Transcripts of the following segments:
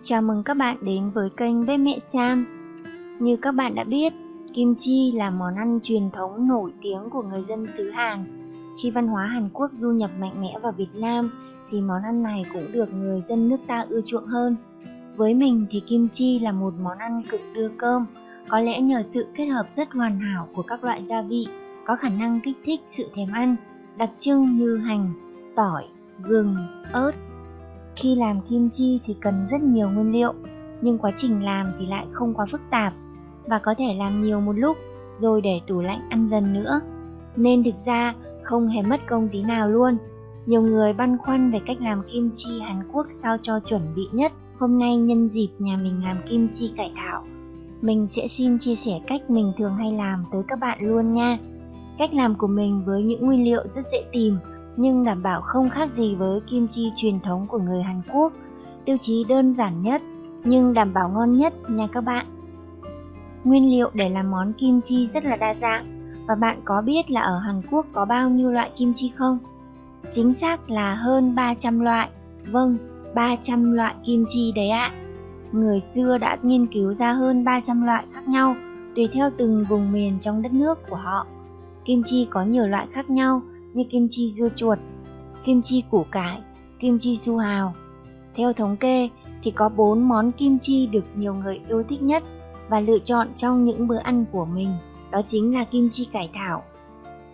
Chào mừng các bạn đến với kênh Bếp Mẹ Sam. Như các bạn đã biết, kim chi là món ăn truyền thống nổi tiếng của người dân xứ Hàn. Khi văn hóa Hàn Quốc du nhập mạnh mẽ vào Việt Nam thì món ăn này cũng được người dân nước ta ưa chuộng hơn. Với mình thì kim chi là một món ăn cực đưa cơm, có lẽ nhờ sự kết hợp rất hoàn hảo của các loại gia vị có khả năng kích thích sự thèm ăn, đặc trưng như hành, tỏi, gừng, ớt. Khi làm kim chi thì cần rất nhiều nguyên liệu, nhưng quá trình làm thì lại không quá phức tạp và có thể làm nhiều một lúc rồi để tủ lạnh ăn dần nữa. Nên thực ra không hề mất công tí nào luôn. Nhiều người băn khoăn về cách làm kim chi Hàn Quốc sao cho chuẩn vị nhất. Hôm nay nhân dịp nhà mình làm kim chi cải thảo, mình sẽ xin chia sẻ cách mình thường hay làm tới các bạn luôn nha. Cách làm của mình với những nguyên liệu rất dễ tìm, nhưng đảm bảo không khác gì với kim chi truyền thống của người Hàn Quốc. Tiêu chí đơn giản nhất nhưng đảm bảo ngon nhất nha các bạn. Nguyên liệu để làm món kim chi rất là đa dạng, và bạn có biết là ở Hàn Quốc có bao nhiêu loại kim chi không? Chính xác là hơn 300 loại. Vâng, 300 loại kim chi đấy ạ. Người xưa đã nghiên cứu ra hơn 300 loại khác nhau, tùy theo từng vùng miền trong đất nước của họ. Kim chi có nhiều loại khác nhau như kim chi dưa chuột, kim chi củ cải, kim chi su hào. Theo thống kê thì có 4 món kim chi được nhiều người yêu thích nhất và lựa chọn trong những bữa ăn của mình. Đó chính là kim chi cải thảo,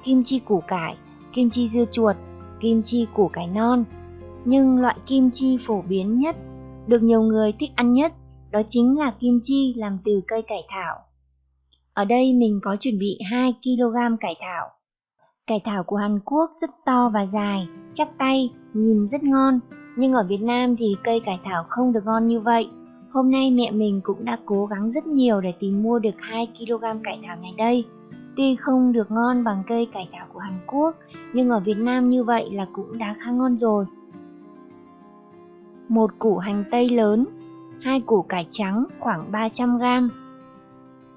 kim chi củ cải, kim chi dưa chuột, kim chi củ cải non. Nhưng loại kim chi phổ biến nhất, được nhiều người thích ăn nhất, đó chính là kim chi làm từ cây cải thảo. Ở đây mình có chuẩn bị 2 kg cải thảo. Cải thảo của Hàn Quốc rất to và dài, chắc tay, nhìn rất ngon. Nhưng ở Việt Nam thì cây cải thảo không được ngon như vậy. Hôm nay mẹ mình cũng đã cố gắng rất nhiều để tìm mua được 2 kg cải thảo này đây. Tuy không được ngon bằng cây cải thảo của Hàn Quốc, nhưng ở Việt Nam như vậy là cũng đã khá ngon rồi. 1 củ hành tây lớn, 2 củ cải trắng khoảng 300g,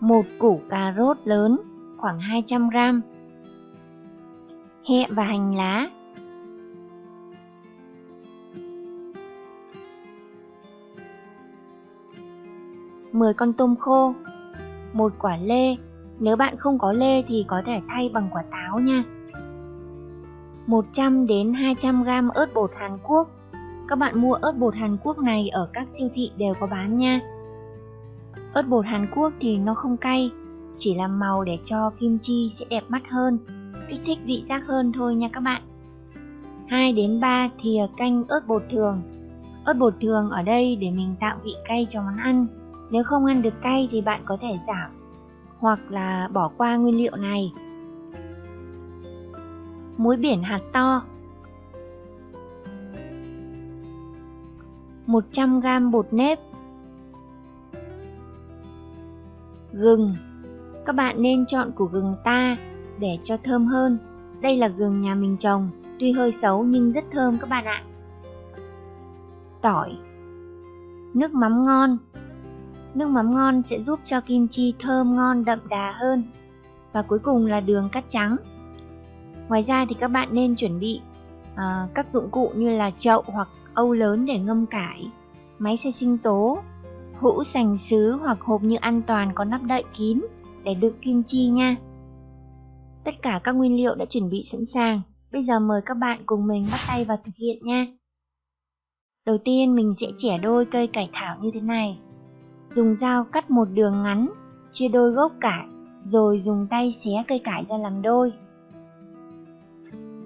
1 củ cà rốt lớn khoảng 200g, hẹ và hành lá, 10 con tôm khô, 1 quả lê, nếu bạn không có lê thì có thể thay bằng quả táo nha. 100 đến 200g ớt bột Hàn Quốc. Các bạn mua ớt bột Hàn Quốc này ở các siêu thị đều có bán nha. Ớt bột Hàn Quốc thì nó không cay, chỉ làm màu để cho kim chi sẽ đẹp mắt hơn, kích thích vị giác hơn thôi nha các bạn. 2 đến 3 thìa canh ớt bột thường. Ớt bột thường ở đây để mình tạo vị cay cho món ăn. Nếu không ăn được cay thì bạn có thể giảm hoặc là bỏ qua nguyên liệu này. Muối biển hạt to, 100g bột nếp, gừng. Các bạn nên chọn củ gừng ta để cho thơm hơn. Đây là gừng nhà mình trồng, tuy hơi xấu nhưng rất thơm các bạn ạ. Tỏi, nước mắm ngon. Nước mắm ngon sẽ giúp cho kim chi thơm ngon đậm đà hơn. Và cuối cùng là đường cát trắng. Ngoài ra thì các bạn nên chuẩn bị các dụng cụ như là chậu hoặc âu lớn để ngâm cải, máy xay sinh tố, hũ sành sứ hoặc hộp nhựa an toàn có nắp đậy kín để đựng kim chi nha. Tất cả các nguyên liệu đã chuẩn bị sẵn sàng. Bây giờ mời các bạn cùng mình bắt tay vào thực hiện nha. Đầu tiên mình sẽ chẻ đôi cây cải thảo như thế này. Dùng dao cắt một đường ngắn, chia đôi gốc cải, rồi dùng tay xé cây cải ra làm đôi.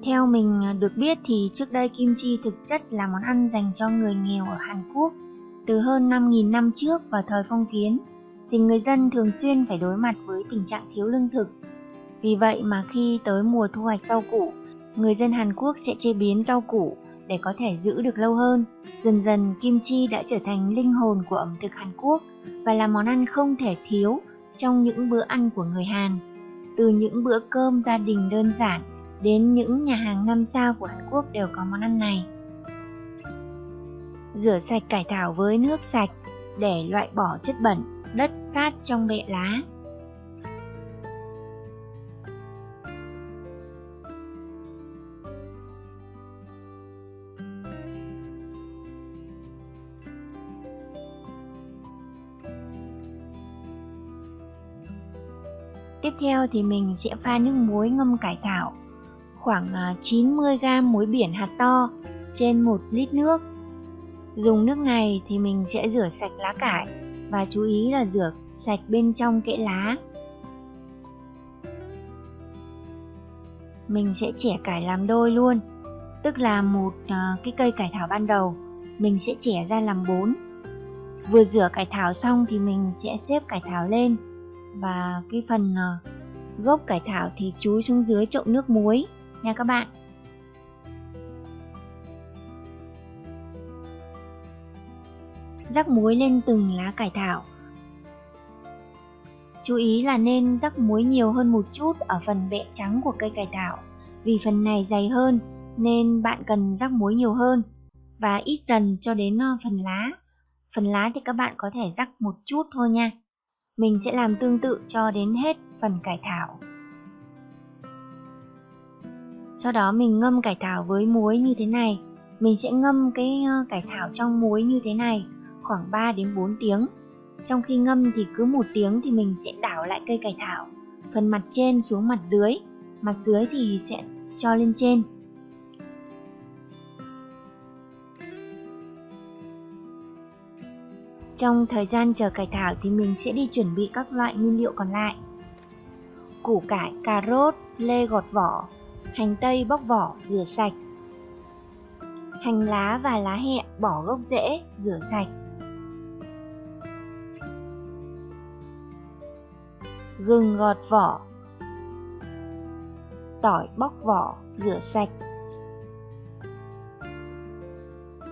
Theo mình được biết thì trước đây kim chi thực chất là món ăn dành cho người nghèo ở Hàn Quốc. Từ hơn 5.000 năm trước vào thời phong kiến, thì người dân thường xuyên phải đối mặt với tình trạng thiếu lương thực. Vì vậy mà khi tới mùa thu hoạch rau củ, người dân Hàn Quốc sẽ chế biến rau củ để có thể giữ được lâu hơn. Dần dần kim chi đã trở thành linh hồn của ẩm thực Hàn Quốc và là món ăn không thể thiếu trong những bữa ăn của người Hàn. Từ những bữa cơm gia đình đơn giản đến những nhà hàng 5 sao của Hàn Quốc đều có món ăn này. Rửa sạch cải thảo với nước sạch để loại bỏ chất bẩn, đất, cát trong bẹ lá. Tiếp theo thì mình sẽ pha nước muối ngâm cải thảo khoảng 90g muối biển hạt to trên 1 lít nước. Dùng nước này thì mình sẽ rửa sạch lá cải và chú ý là rửa sạch bên trong kẽ lá. Mình sẽ chẻ cải làm đôi luôn, tức là một cái cây cải thảo ban đầu mình sẽ chẻ ra làm 4. Vừa rửa cải thảo xong thì mình sẽ xếp cải thảo lên và cái phần gốc cải thảo thì chúi xuống dưới chậu nước muối nha các bạn. Rắc muối lên từng lá cải thảo. Chú ý là nên rắc muối nhiều hơn một chút ở phần bẹ trắng của cây cải thảo, vì phần này dày hơn nên bạn cần rắc muối nhiều hơn, và ít dần cho đến phần lá. Phần lá thì các bạn có thể rắc một chút thôi nha. Mình sẽ làm tương tự cho đến hết phần cải thảo. Sau đó mình ngâm cải thảo với muối như thế này. Mình sẽ ngâm cái cải thảo trong muối như thế này khoảng 3 đến 4 tiếng. Trong khi ngâm thì cứ 1 tiếng thì mình sẽ đảo lại cây cải thảo, phần mặt trên xuống mặt dưới thì sẽ cho lên trên. Trong thời gian chờ cải thảo thì mình sẽ đi chuẩn bị các loại nguyên liệu còn lại. Củ cải, cà rốt, lê gọt vỏ, hành tây bóc vỏ, rửa sạch. Hành lá và lá hẹ bỏ gốc rễ, rửa sạch. Gừng gọt vỏ. Tỏi bóc vỏ, rửa sạch.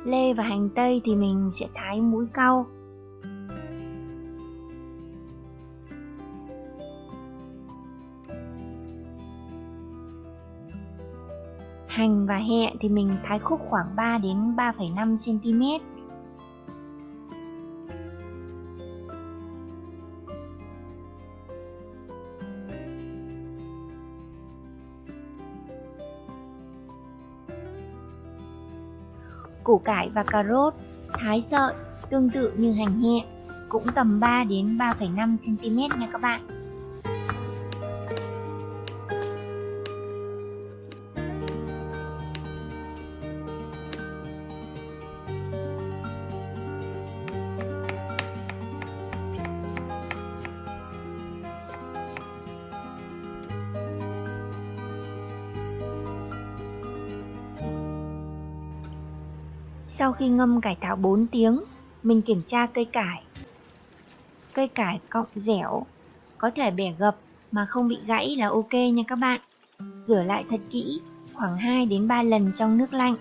Lê và hành tây thì mình sẽ thái múi cau. Hành và hẹ thì mình thái khúc khoảng 3 đến 3,5 cm. Củ cải và cà rốt thái sợi tương tự như hành hẹ, cũng tầm 3 đến 3,5 cm nha các bạn. Sau khi ngâm cải thảo 4 tiếng, mình kiểm tra cây cải. Cây cải cọng dẻo, có thể bẻ gập mà không bị gãy là ok nha các bạn. Rửa lại thật kỹ, khoảng 2 đến 3 lần trong nước lạnh.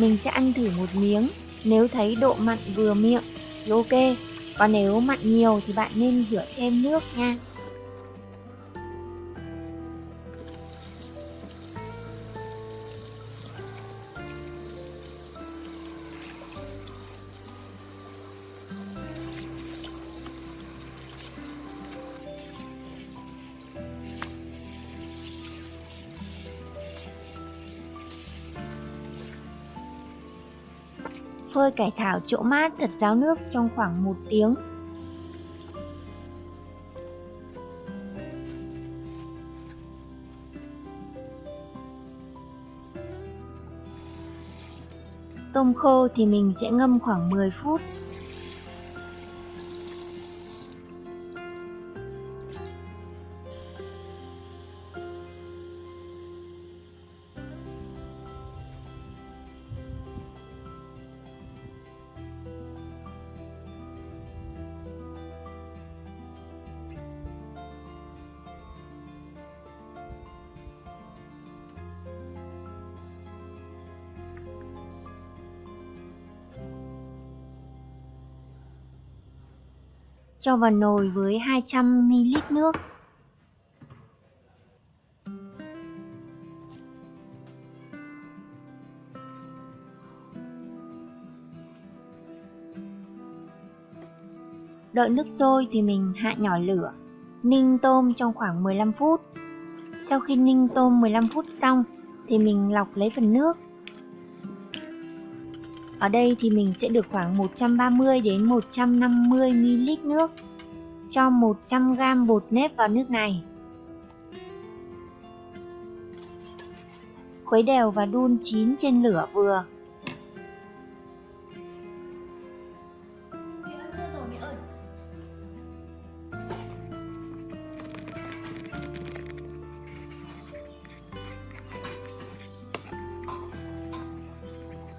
Mình sẽ ăn thử một miếng, nếu thấy độ mặn vừa miệng thì ok, còn nếu mặn nhiều thì bạn nên rửa thêm nước nha. Phơi cải thảo chỗ mát thật ráo nước trong khoảng 1 tiếng. Tôm khô thì mình sẽ ngâm khoảng 10 phút. cho vào nồi với 200ml nước. Đợi nước sôi thì mình hạ nhỏ lửa, ninh tôm trong khoảng 15 phút. Sau khi ninh tôm 15 phút xong thì mình lọc lấy phần nước. Ở đây thì mình sẽ được khoảng 130 đến 150ml nước. Cho 100g bột nếp vào nước này. Khuấy đều và đun chín trên lửa vừa.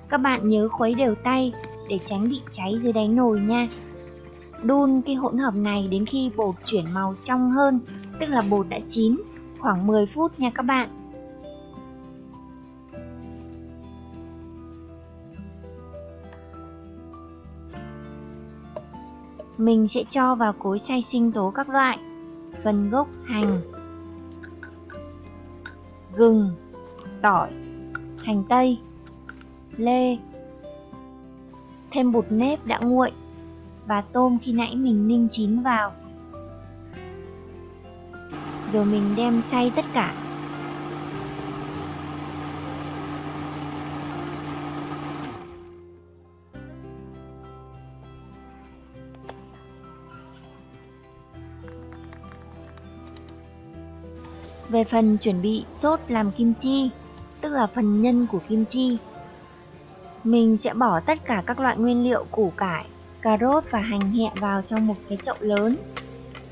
Các bạn nhớ khuấy đều tay để tránh bị cháy dưới đáy nồi nha. Đun cái hỗn hợp này đến khi bột chuyển màu trong hơn, tức là bột đã chín, khoảng 10 phút nha các bạn. Mình sẽ cho vào cối xay sinh tố các loại, phần gốc hành, gừng, tỏi, hành tây, lê, thêm bột nếp đã nguội và tôm khi nãy mình ninh chín vào. Rồi mình đem xay tất cả. Về phần chuẩn bị sốt làm kim chi, tức là phần nhân của kim chi, mình sẽ bỏ tất cả các loại nguyên liệu củ cải, cà rốt và hành hẹ vào trong một cái chậu lớn.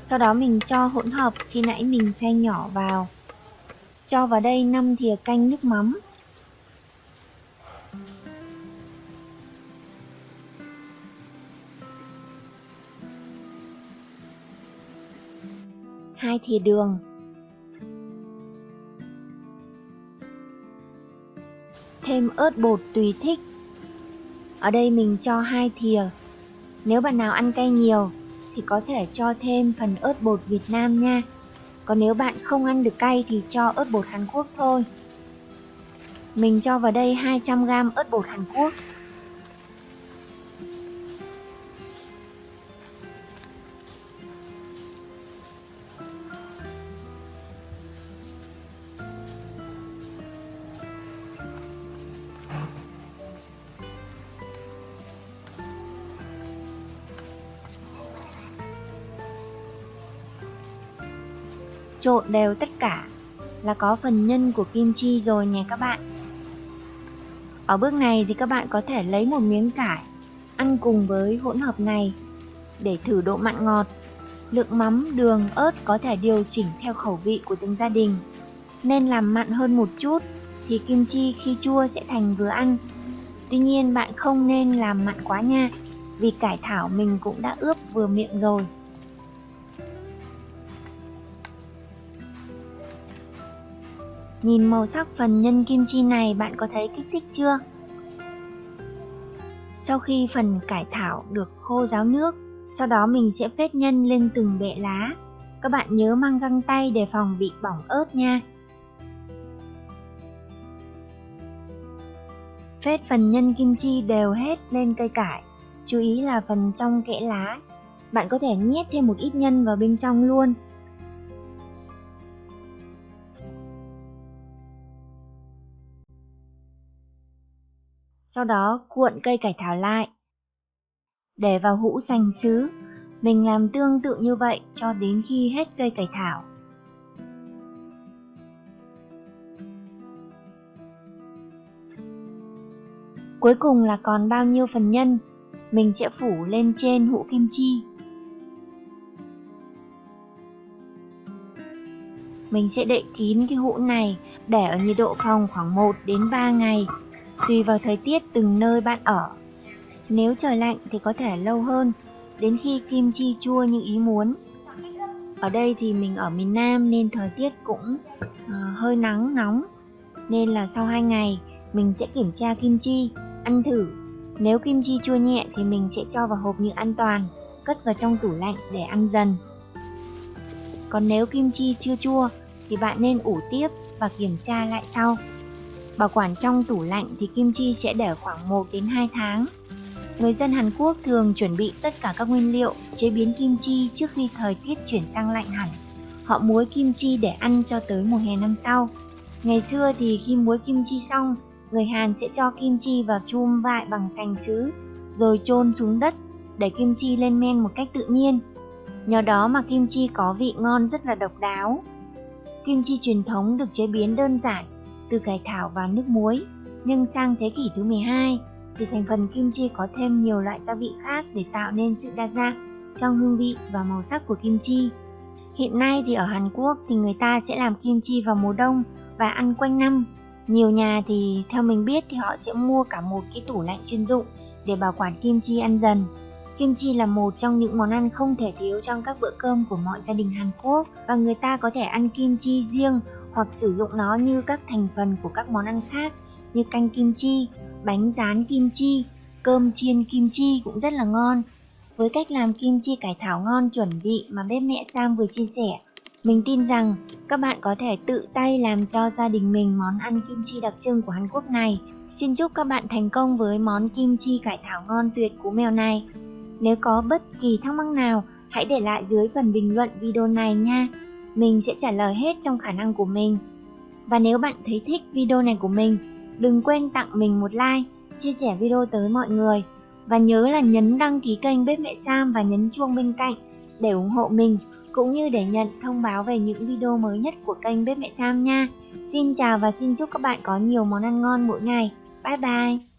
Sau đó mình cho hỗn hợp khi nãy mình xay nhỏ vào. Cho vào đây 5 thìa canh nước mắm. Hai thìa đường. Thêm ớt bột tùy thích. Ở đây mình cho 2 thìa. Nếu bạn nào ăn cay nhiều thì có thể cho thêm phần ớt bột Việt Nam nha. Còn nếu bạn không ăn được cay thì cho ớt bột Hàn Quốc thôi. Mình cho vào đây 200g ớt bột Hàn Quốc. Trộn đều tất cả là có phần nhân của kim chi rồi nha các bạn. Ở bước này thì các bạn có thể lấy một miếng cải ăn cùng với hỗn hợp này để thử độ mặn ngọt. Lượng mắm, đường, ớt có thể điều chỉnh theo khẩu vị của từng gia đình. Nên làm mặn hơn một chút thì kim chi khi chua sẽ thành vừa ăn. Tuy nhiên bạn không nên làm mặn quá nha, vì cải thảo mình cũng đã ướp vừa miệng rồi. Nhìn màu sắc phần nhân kim chi này bạn có thấy kích thích chưa? Sau khi phần cải thảo được khô ráo nước, sau đó mình sẽ phết nhân lên từng bẹ lá. Các bạn nhớ mang găng tay để phòng bị bỏng ớt nha. Phết phần nhân kim chi đều hết lên cây cải. Chú ý là phần trong kẽ lá. Bạn có thể nhét thêm một ít nhân vào bên trong luôn. Sau đó cuộn cây cải thảo lại, để vào hũ sành sứ. Mình làm tương tự như vậy cho đến khi hết cây cải thảo. Cuối cùng là còn bao nhiêu phần nhân, mình sẽ phủ lên trên hũ kim chi. Mình sẽ đậy kín cái hũ này để ở nhiệt độ phòng khoảng 1 đến 3 ngày, tùy vào thời tiết từng nơi bạn ở. Nếu trời lạnh thì có thể lâu hơn, đến khi kim chi chua như ý muốn. Ở đây thì mình ở miền Nam nên thời tiết cũng hơi nắng nóng, nên là sau 2 ngày mình sẽ kiểm tra kim chi, ăn thử. Nếu kim chi chua nhẹ thì mình sẽ cho vào hộp nhựa an toàn. cất vào trong tủ lạnh để ăn dần. Còn nếu kim chi chưa chua thì bạn nên ủ tiếp và kiểm tra lại sau. Bảo quản trong tủ lạnh thì kim chi sẽ để khoảng 1 đến 2 tháng. Người dân Hàn Quốc thường chuẩn bị tất cả các nguyên liệu chế biến kim chi trước khi thời tiết chuyển sang lạnh hẳn. Họ muối kim chi để ăn cho tới mùa hè năm sau. Ngày xưa thì khi muối kim chi xong, người Hàn sẽ cho kim chi vào chum vại bằng sành sứ, rồi chôn xuống đất để kim chi lên men một cách tự nhiên. Nhờ đó mà kim chi có vị ngon rất là độc đáo. Kim chi truyền thống được chế biến đơn giản từ cải thảo và nước muối, nhưng sang thế kỷ thứ 12 thì thành phần kim chi có thêm nhiều loại gia vị khác để tạo nên sự đa dạng trong hương vị và màu sắc của kim chi. Hiện nay thì ở Hàn Quốc thì người ta sẽ làm kim chi vào mùa đông và ăn quanh năm. Nhiều nhà thì theo mình biết thì họ sẽ mua cả một cái tủ lạnh chuyên dụng để bảo quản kim chi ăn dần. Kim chi là một trong những món ăn không thể thiếu trong các bữa cơm của mọi gia đình Hàn Quốc, và người ta có thể ăn kim chi riêng hoặc sử dụng nó như các thành phần của các món ăn khác như canh kim chi, bánh rán kim chi, cơm chiên kim chi cũng rất là ngon. Với cách làm kim chi cải thảo ngon chuẩn vị mà bếp mẹ Sam vừa chia sẻ, mình tin rằng các bạn có thể tự tay làm cho gia đình mình món ăn kim chi đặc trưng của Hàn Quốc này. Xin chúc các bạn thành công với món kim chi cải thảo ngon tuyệt của mèo này. Nếu có bất kỳ thắc mắc nào, hãy để lại dưới phần bình luận video này nha. Mình sẽ trả lời hết trong khả năng của mình. Và nếu bạn thấy thích video này của mình, đừng quên tặng mình một like, chia sẻ video tới mọi người. Và nhớ là nhấn đăng ký kênh Bếp Mẹ Sam và nhấn chuông bên cạnh để ủng hộ mình, cũng như để nhận thông báo về những video mới nhất của kênh Bếp Mẹ Sam nha. Xin chào và xin chúc các bạn có nhiều món ăn ngon mỗi ngày. Bye bye!